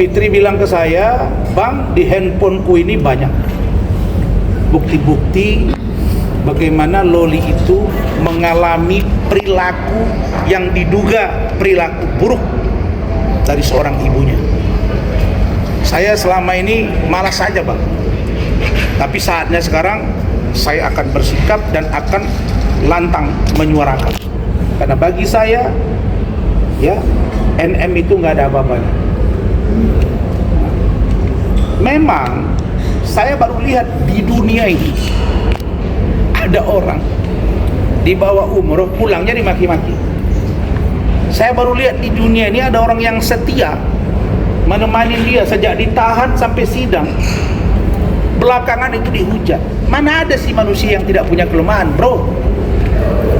Fitri bilang ke saya, Bang, di handphoneku ini banyak bukti-bukti bagaimana Loli itu mengalami perilaku yang diduga perilaku buruk dari seorang ibunya. Saya selama ini malas saja, Bang. Tapi saatnya sekarang saya akan bersikap dan akan lantang menyuarakan. Karena bagi saya, ya, NM itu nggak ada apa-apanya. Memang saya baru lihat di dunia ini ada orang di bawah umur pulangnya dimaki-maki. Saya baru lihat di dunia ini ada orang yang setia menemani dia sejak ditahan sampai sidang. Belakangan itu dihujat. Mana ada sih manusia yang tidak punya kelemahan, bro?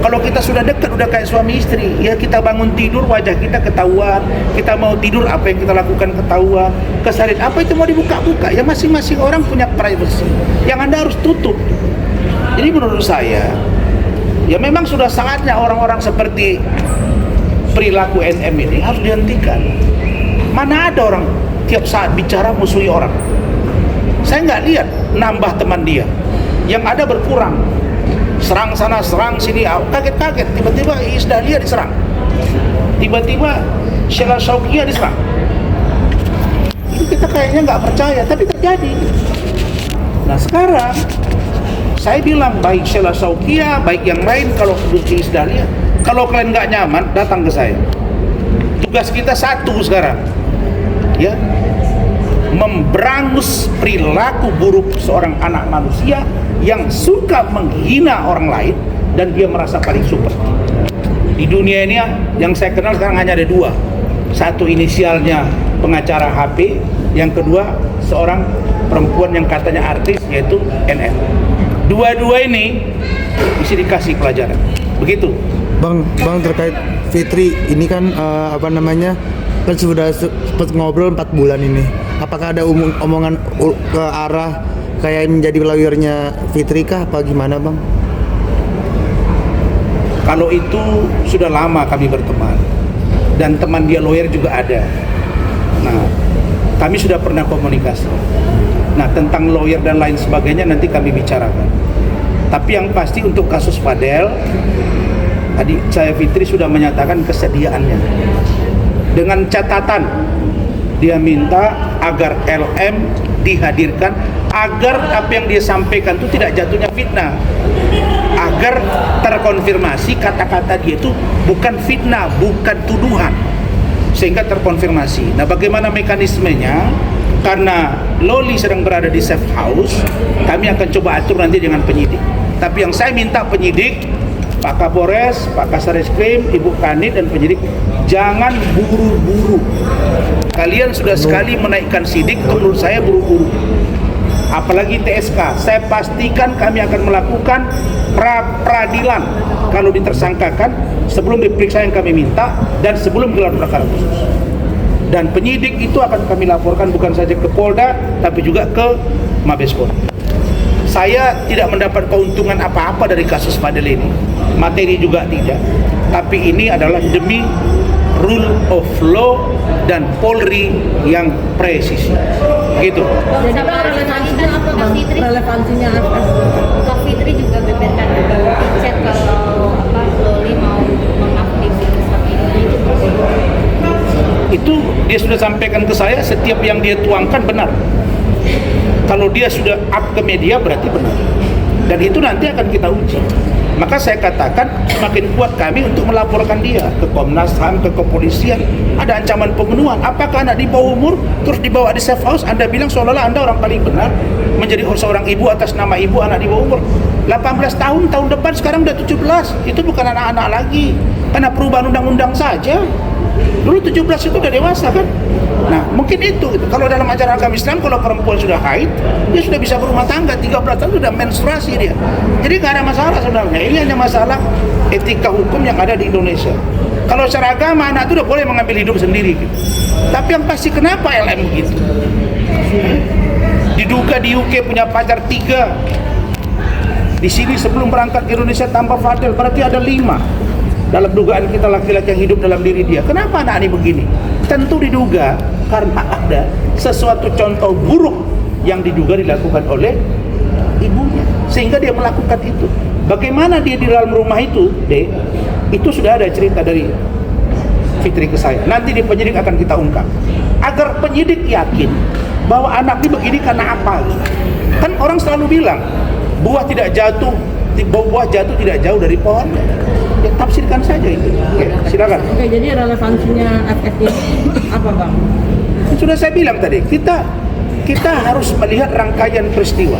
Kalau kita sudah dekat, udah kayak suami istri, ya kita bangun tidur wajah kita ketahuan, kita mau tidur apa yang kita lakukan ketahuan, kesalahan apa itu mau dibuka-buka, ya masing-masing orang punya privacy yang Anda harus tutup. Jadi menurut saya, ya memang sudah saatnya orang-orang seperti perilaku NM ini harus dihentikan. Mana ada orang tiap saat bicara musuhi orang. Saya nggak lihat nambah teman dia, yang ada berkurang. Serang sana, serang sini, kaget-kaget. Tiba-tiba Iis Dahlia diserang. Tiba-tiba Sheila Shauqiyah diserang. Itu kita kayaknya nggak percaya, tapi terjadi. Nah sekarang, saya bilang baik Sheila Shauqiyah, baik yang lain, kalau Iis Dahlia, kalau kalian nggak nyaman, datang ke saya. Tugas kita satu sekarang, ya, memberangus perilaku buruk seorang anak manusia yang suka menghina orang lain dan dia merasa paling super. Di dunia ini yang saya kenal sekarang hanya ada dua. Satu inisialnya pengacara HP, yang kedua seorang perempuan yang katanya artis yaitu NN. Dua-dua ini mesti dikasih pelajaran. Begitu. Bang terkait Fitri ini kan kan sudah sempat ngobrol 4 bulan ini. Apakah ada omongan ke arah kayak menjadi lawyernya Fitri kah apa gimana, Bang? Kalau itu sudah lama kami berteman dan teman dia lawyer juga ada. Nah, kami sudah pernah komunikasi. Nah, tentang lawyer dan lain sebagainya nanti kami bicarakan. Tapi yang pasti untuk kasus Fadel, tadi saya Fitri sudah menyatakan kesediaannya. Dengan catatan dia minta agar LM dihadirkan agar apa yang dia sampaikan itu tidak jatuhnya fitnah, agar terkonfirmasi kata-kata dia itu bukan fitnah, bukan tuduhan, sehingga terkonfirmasi. Nah, bagaimana mekanismenya? Karena Loli sedang berada di safe house, kami akan coba atur nanti dengan penyidik. Tapi yang saya minta penyidik, Pak Kapolres, Pak Kasareskrim, Ibu Kanit dan penyidik, jangan buru-buru. Kalian sudah sekali menaikkan sidik, menurut saya buru-buru. Apalagi TSK, saya pastikan kami akan melakukan pra-peradilan kalau ditersangkakan sebelum diperiksa yang kami minta dan sebelum gelar perkara khusus. Dan penyidik itu akan kami laporkan bukan saja ke Polda tapi juga ke Mabes Polri. Saya tidak mendapat keuntungan apa-apa dari kasus Fadel ini, materi juga tidak, tapi ini adalah demi rule of law dan Polri yang presisi. Gitu. Jadi relevansinya apa, Bang? Relevansinya apa? Kak Fitri juga beberkan di chat kalau Loli mau mengaktifkan itu dia sudah sampaikan ke saya, setiap yang dia tuangkan benar. Kalau dia sudah up ke media berarti benar. Dan itu nanti akan kita uji. Maka saya katakan semakin kuat kami untuk melaporkan dia ke Komnas HAM, ke kepolisian. Ada ancaman pembunuhan. Apakah anak di bawah umur terus dibawa di safe house? Anda bilang seolah-olah Anda orang paling benar menjadi seorang ibu atas nama ibu anak di bawah umur 18 tahun depan, sekarang udah 17. Itu bukan anak-anak lagi. Karena perubahan undang-undang saja. Dulu 17 itu udah dewasa kan? Nah, mungkin itu. Kalau dalam ajaran agama Islam, kalau perempuan sudah haid, dia sudah bisa berumah tangga. 13 tahun sudah menstruasi dia. Jadi nggak ada masalah sebenarnya. Ini hanya masalah etika hukum yang ada di Indonesia. Kalau secara agama, anak itu udah boleh mengambil hidup sendiri. Gitu. Tapi yang pasti kenapa LM begitu? Diduga di UK punya pacar 3. Di sini sebelum berangkat ke Indonesia tanpa Fadel, berarti ada 5. Dalam dugaan kita laki-laki yang hidup dalam diri dia. Kenapa anak ini begini? Tentu diduga karena ada sesuatu contoh buruk yang diduga dilakukan oleh ibunya, sehingga dia melakukan itu. Bagaimana dia di dalam rumah itu, itu sudah ada cerita dari Fitri ke saya. Nanti di penyidik akan kita ungkap, agar penyidik yakin bahwa anak ini begini karena apa. Kan orang selalu bilang buah tidak jatuh tidak jauh dari pohon. Ya tafsirkan saja itu. Oke, silakan. Oke, jadi relevansinya FS ini apa, Bang? Sudah saya bilang tadi, kita harus melihat rangkaian peristiwa.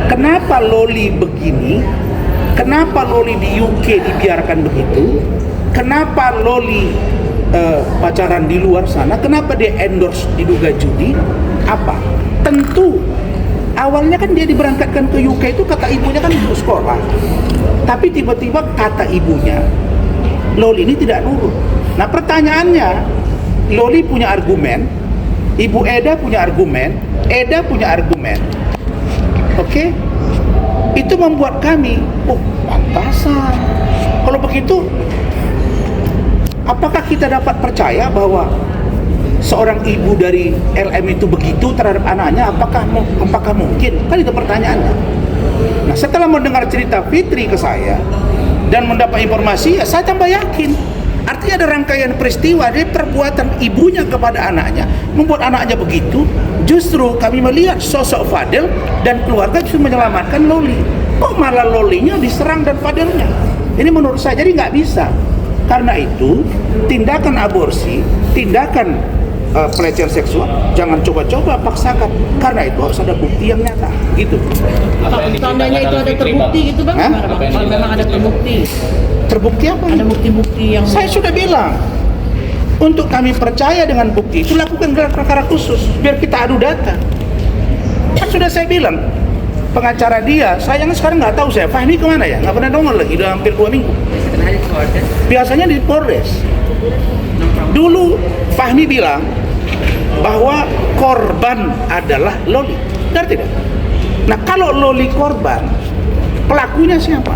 Kenapa Loli begini? Kenapa Loli di UK dibiarkan begitu? Kenapa Loli pacaran di luar sana? Kenapa dia endorse diduga judi? Apa? Tentu awalnya kan dia diberangkatkan ke UK itu kata ibunya kan untuk sekolah. Tapi tiba-tiba kata ibunya, Loli ini tidak nurut. Nah pertanyaannya, Loli punya argumen, Ibu Eda punya argumen, Eda punya argumen. Oke? Itu membuat kami, pantasan. Kalau begitu, apakah kita dapat percaya bahwa seorang ibu dari LM itu begitu terhadap anaknya? Apakah mungkin? Kan itu pertanyaannya. Nah, setelah mendengar cerita Fitri ke saya dan mendapat informasi, ya saya tambah yakin. Artinya ada rangkaian peristiwa dari perbuatan ibunya kepada anaknya membuat anaknya begitu. Justru kami melihat sosok Fadel dan keluarga justru menyelamatkan Loli. Kok malah Lolinya diserang dan Fadelnya? Ini menurut saya jadi nggak bisa. Karena itu tindakan aborsi, tindakan pelecehan seksual jangan coba-coba paksakan. Karena itu harus ada bukti yang nyata. Gitu. Tandanya itu ada terbukti gitu, Bang? Hah? Kalau memang ada terbukti. Terbukti apa? Ada bukti-bukti yang Saya sudah bilang, untuk kami percaya dengan bukti itu lakukan gelar perkara khusus biar kita adu data. Kan sudah saya bilang, pengacara dia, sayangnya sekarang nggak tahu saya Fahmi kemana ya, nggak pernah nongol lagi, udah hampir 2 minggu. Biasanya di Polres. Dulu Fahmi bilang bahwa korban adalah Loli, benar tidak? Nah kalau Loli korban, pelakunya siapa?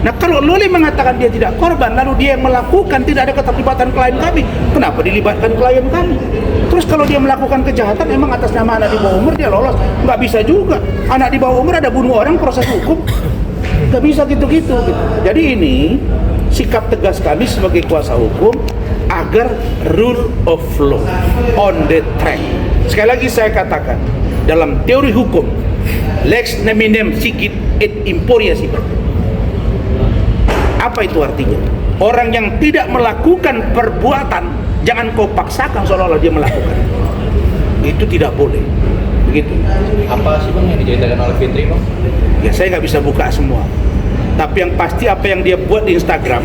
Nah kalau Loli mengatakan dia tidak korban, lalu dia yang melakukan, tidak ada keterlibatan klien kami, kenapa dilibatkan klien kami? Terus kalau dia melakukan kejahatan emang atas nama anak di bawah umur dia lolos? Nggak bisa juga. Anak di bawah umur ada bunuh orang, proses hukum, nggak bisa gitu-gitu. Jadi ini sikap tegas kami sebagai kuasa hukum agar rule of law on the track. Sekali lagi saya katakan, dalam teori hukum, lex neminem sigit et imporia sibat. Apa itu artinya? Orang yang tidak melakukan perbuatan jangan kau paksakan seolah-olah dia melakukan. Itu tidak boleh. Begitu. Apa sih Bang yang diceritakan oleh Fitri, Bang? Ya saya nggak bisa buka semua. Tapi yang pasti apa yang dia buat di Instagram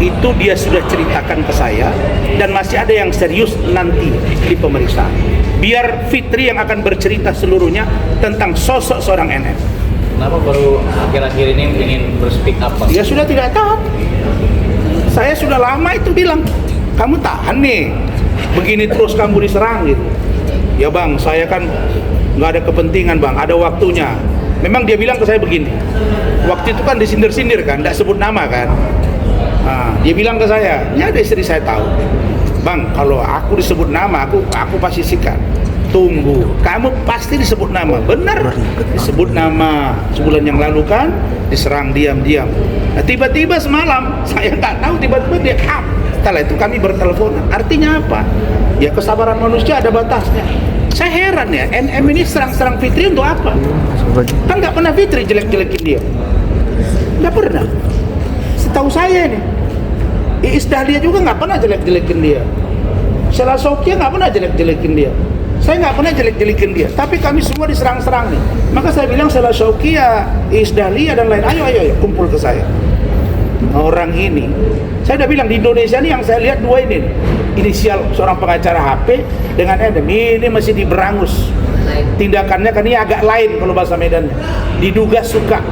itu dia sudah ceritakan ke saya dan masih ada yang serius nanti di pemeriksaan. Biar Fitri yang akan bercerita seluruhnya tentang sosok seorang NM. Kenapa baru akhir-akhir ini ingin berspeak up, Bang? Dia sudah tidak tahan. Saya sudah lama itu bilang, kamu tahan nih, begini terus kamu diserang gitu. Ya Bang, saya kan nggak ada kepentingan Bang, ada waktunya. Memang dia bilang ke saya begini, waktu itu kan disindir-sindir kan, nggak sebut nama kan. Nah, dia bilang ke saya, ya ada istri saya tahu. Bang, kalau aku disebut nama, aku pasti sikat. Tunggu, kamu pasti disebut nama. Benar, disebut nama. Sebulan yang lalu kan diserang diam-diam. Nah, tiba-tiba semalam saya nggak tahu, tiba-tiba dia up. Setelah itu kami bertelepon. Artinya apa? Ya kesabaran manusia ada batasnya. Saya heran ya, NM ini serang-serang Fitri untuk apa? Kan nggak pernah Fitri jelek-jelekin dia. Nggak pernah. Setahu saya ini, Iis Dahlia juga nggak pernah jelek-jelekin dia. Sheila Sofia nggak pernah jelek-jelekin dia. Saya nggak pernah jelek-jelekin dia, tapi kami semua diserang-serang nih. Maka saya bilang Sheila Sofia, Iis Dahlia dan lain, ayo kumpul ke saya. Orang ini, saya udah bilang di Indonesia nih yang saya lihat 2 ini, inisial seorang pengacara HP dengan Adam ini masih diberangus. Tindakannya kan ini agak lain kalau bahasa Medannya. Diduga suka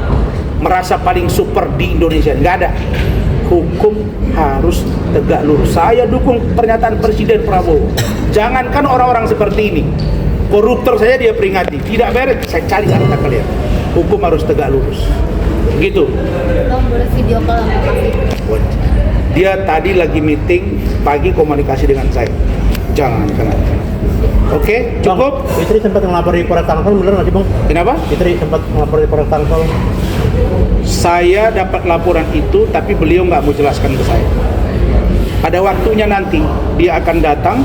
merasa paling super di Indonesia. Nggak ada. Hukum harus tegak lurus. Saya dukung pernyataan Presiden Prabowo. Jangankan orang-orang seperti ini, koruptor saya dia peringati. Tidak beres, saya cari harta kalian. Hukum harus tegak lurus. Gitu. Bang, boleh video call sama Kak Fitri? Dia tadi lagi meeting pagi komunikasi dengan saya. Jangan. Oke, cukup. Bang, Fitri sempat ngelapor di Polres Tangsel, bener nggak sih Bang? Kenapa? Fitri sempat ngelapor di Polres Tangsel. Saya dapat laporan itu, tapi beliau nggak mau jelaskan ke saya. Pada waktunya nanti dia akan datang